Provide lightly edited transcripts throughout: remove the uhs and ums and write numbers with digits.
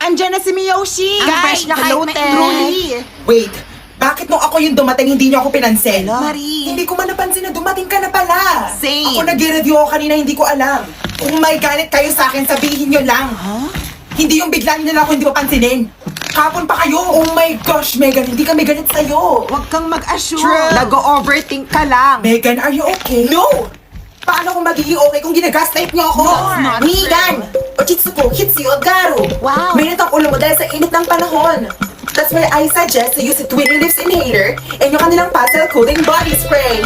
andyan na si Miyoshi. Ang fresh na hello, kahit may Ted. truly. Wait, bakit nung ako yung dumating hindi niyo ako pinansin? Marie. Hindi ko man napansin na dumating ka na pala. Same. Ako nag-review ako kanina, hindi ko alam. Kung may galit kayo sa akin, sabihin niyo lang. Hindi yung bigla niyo lang ako hindi papansinin. Kapon pa kayo. Oh my gosh, Megan, hindi kami galit sa'yo. Huwag kang mag-assure. True. Nag-overthink ka lang. Megan, are you okay? No! Paano kung magiging okay kung ginagaslight niyo ako? That's not Megan! Ochitsuko, Hitsuyo, Garu! Wow. Mainit ang ulo mo dahil sa init ng panahon. That's why I suggest to use a Twin Leaves Inhaler and yung kanilang pastel cooling body spray.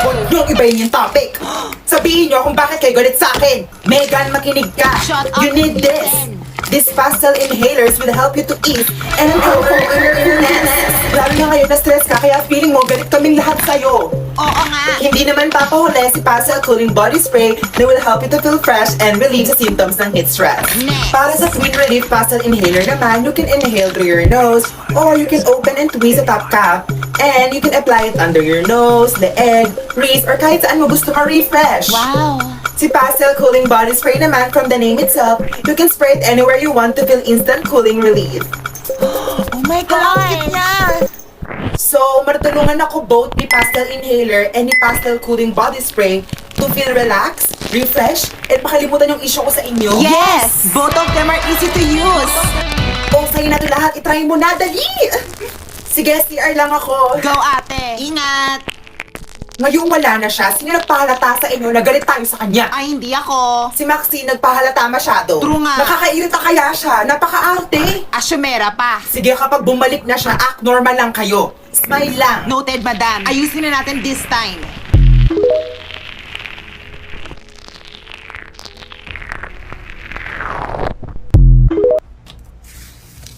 Huwag niyong ibayin yung topic. Sabihin niyo kung bakit kayo galit sa akin. Megan, makinig ka. Shut up, You need this. Megan. These pastel inhalers will help you to ease and uncover your illness. Lalo na ngayon na stress ka, kaya feeling mo galit kaming lahat sa'yo. Oo nga. Hindi naman papahuli si Pastel Cooling Body Spray na will help you to feel fresh and relieve the symptoms ng heat stress. Next. Para sa Sweet Relief Pastel Inhaler naman, you can inhale through your nose or you can open and twist the top cap and you can apply it under your nose, leeg, wrist, or kahit saan mo gusto ma-refresh. Wow. Si Pastel Cooling Body Spray naman, from the name itself, you can spray it anywhere you want to feel instant cooling relief. Oh my God. niya. So, matutulungan ako both ni Pastel Inhaler and ni Pastel Cooling Body Spray to feel relaxed, refresh, and makalimutan yung issue ko sa inyo. Yes! Both of them are easy to use. O, sa'yo na ito lahat. Itry mo na, dali! Sige, CR lang ako. Go, ate. Ingat. Ngayong wala na siya, sino nagpahalata sa inyo na galit tayo sa kanya? Ay, hindi ako. Si Maxine nagpahalata masyado. True nga. Nakakairita kaya siya. Napaka-arte. Asyumera pa. Sige, kapag bumalik na siya, act normal lang kayo. Smile lang. Noted, madam. Ayusin na natin this time.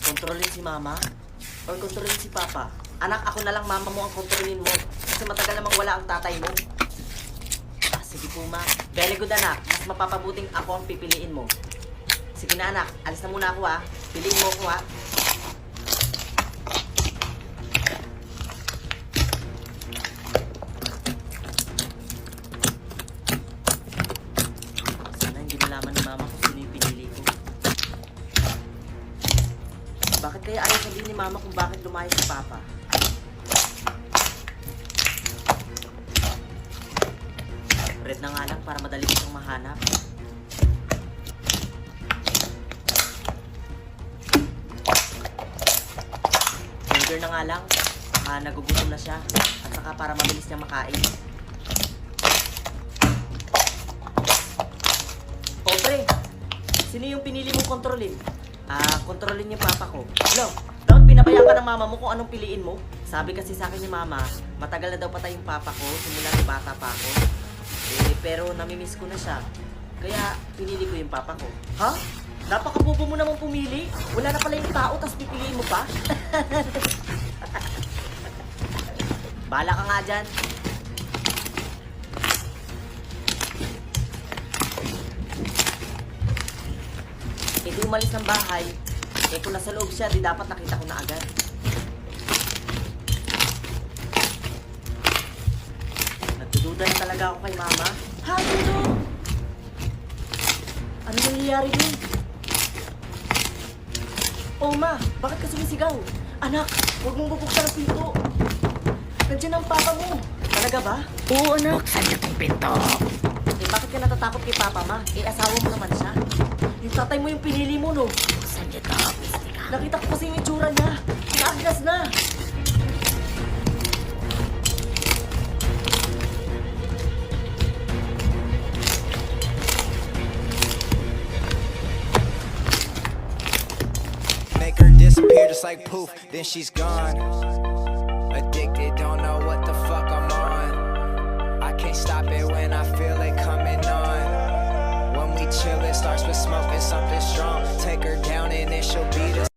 Kontrolin si mama? Or kontrolin si papa? Anak, ako na lang mama mo ang kontrolin mo. Kasi matagal namang wala ang tatay mo. Ah, sige po ma. Very good anak. Mas mapapabuting ako ang pipiliin mo. Sige na anak, alis na muna ako ha. Piliin mo ako ha. Sana hindi malaman ni mama kung sino yung pinili ko. Bakit kaya ayaw sabihin ni mama kung bakit lumayas si papa? Red na nga lang para madali ko siyang mahanap. Burger na nga lang. Nagugutom na siya. At saka para mabilis niyang makain. O pre, sino yung pinili mong kontrolin? Kontrolin yung papa ko. Hello, dapat pinabayaan ka ng mama mo kung anong piliin mo. Sabi kasi sa akin ni mama, matagal na daw patay yung papa ko, simula nung bata pa ako. Pero namimiss ko na siya. Kaya pinili ko yung papa ko. Ha? Napakabobo mo naman pumili. Wala na pala yung tao, tas pipiliin mo pa? Bala ka nga dyan. Hindi umalis ng bahay. Kung nasa loob siya, di dapat nakita ko na agad. Nagdududa na talaga ako kay mama. Ha? Dito? Ano nangyayari din? Oh ma, bakit ka sumisigaw? Anak, huwag mong bubuksan ang pinto. Nandiyan ang papa mo. Talaga ba? Oo, anak. Buksan niyo tong pinto. Bakit ka natatakot kay papa ma? Asawa mo naman siya. Yung tatay mo yung pinili mo, no? Buksan niyo to. Nakita ko kasi yung itsura niya. Naagdas na. Make her disappear just like poof, then she's gone. Addicted, don't know what the fuck I'm on. I can't stop it when I feel it coming on. When we chill, it starts with smoking something strong. Take her down and then she'll beat us